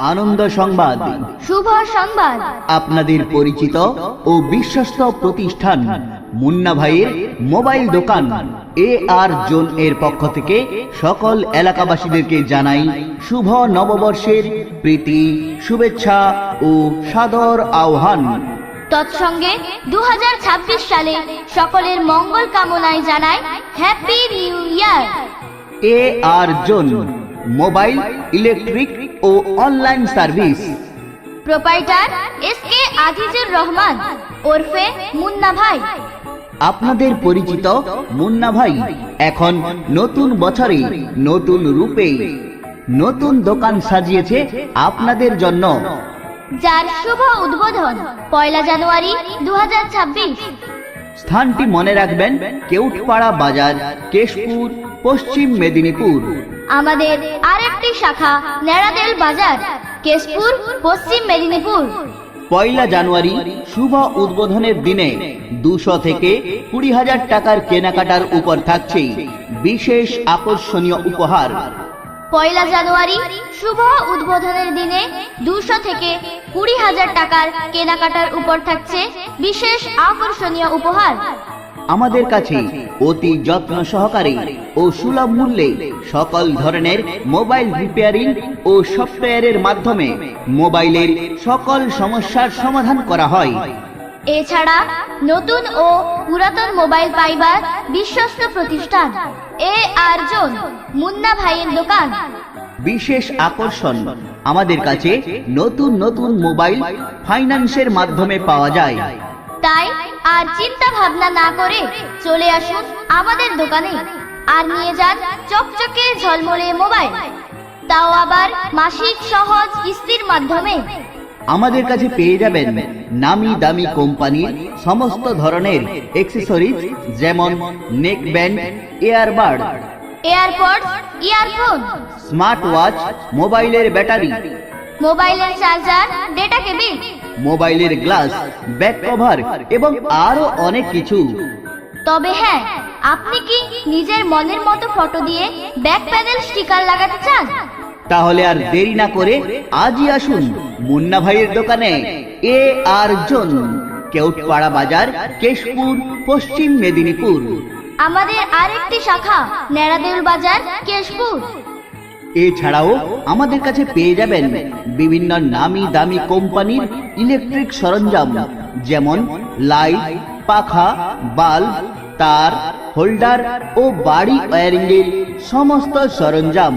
আনন্দ সংবাদ, শুভ সংবাদ। আপনাদের পরিচিত ও বিশ্বস্ত প্রতিষ্ঠান মুন্না ভাইয়ের মোবাইল দোকান AR জোন এর পক্ষ থেকে সকল এলাকাবাসীদেরকে জানাই শুভ নববর্ষের প্রীতি, শুভেচ্ছা ও সাদর আহ্বান। তৎসঙ্গে 2026 সালে সকলের মঙ্গল কামনায় জানাই happy new year. AR zone mobile, electric ও online service. Proprietor SK Azizur Rahman ওরফে মুন্না ভাই। আপনাদের পরিচিত মুন্না ভাই এখন নতুন বছরে নতুন রূপে নতুন দোকান সাজিয়েছে আপনাদের জন্য, যার শুভ উদ্বোধন 1 জানুয়ারি 2026। স্থানটি মনে রাখবেন, কেউটপাড়া বাজার, কেশপুর, পশ্চিম মেদিনীপুর। আমাদের আরেকটি শাখা নেড়াদেল বাজার, কেশপুর, পশ্চিম মেদিনীপুর। 1 জানুয়ারি শুভ উদ্বোধনের দিনে 200 থেকে 20,000 টাকার কেনাকাটার উপর থাকছে বিশেষ আকর্ষণীয় উপহার। 1 জানুয়ারি শুভ উদ্বোধনের দিনে 200 থেকে 20,000 টাকার কেনাকাটার উপর থাকছে বিশেষ আকর্ষণীয় উপহার। আমাদের কাছে অতি যত্ন সহকারে ও সুলভ মূল্যে সকল ধরনের মোবাইল রিপেয়ারিং ও সফটওয়্যারের মাধ্যমে মোবাইলের সকল সমস্যার সমাধান করা হয়। এছাড়া নতুন ও পুরাতন মোবাইল পাইবার বিশ্বস্ত প্রতিষ্ঠান AR জোন মুন্না ভাইয়ের দোকান। বিশেষ আকর্ষণ, আমাদের কাছে নতুন নতুন মোবাইল ফাইন্যান্সের মাধ্যমে পাওয়া যায়। তাই আর চিন্তা ভাবনা না করে চলে আসুন আমাদের দোকানে আর নিয়ে যান চকচকে ঝলমলে মোবাইল, তাও আবার মাসিক সহজ কিস্তির মাধ্যমে। আমাদের কাছে পেয়ে যাবেন নামি দামি কোম্পানির সমস্ত ধরনের অ্যাকসেসরিজ, যেমন neck band, earbud, AirPods, earphone, smart watch, মোবাইলের ব্যাটারি, মোবাইলের চার্জার, ডেটা কেবিল, মোবাইলের গ্লাস, ব্যাক কভার এবং আরো অনেক কিছু। তবে হ্যাঁ, আপনি কি নিজের মনের মতো ফটো দিয়ে ব্যাক প্যানেল স্টিকার লাগাতে চান? তাহলে আর দেরি না করে আজই আসুন মুন্না ভাইয়ের দোকানে AR জোন, কেউটপাড়া বাজার, কেশপুর, পশ্চিম মেদিনীপুর। আমাদের আরেকটি শাখা নেড়াদেল বাজার, কেশপুর। এছাড়াও আমাদের কাছে পেয়ে যাবেন বিভিন্ন নামি দামি কোম্পানির ইলেকট্রিক সরঞ্জাম, যেমন লাইট, পাখা, বাল্ব, তার, হোল্ডার ও বাড়ি ওয়্যারিং এর সমস্ত সরঞ্জাম।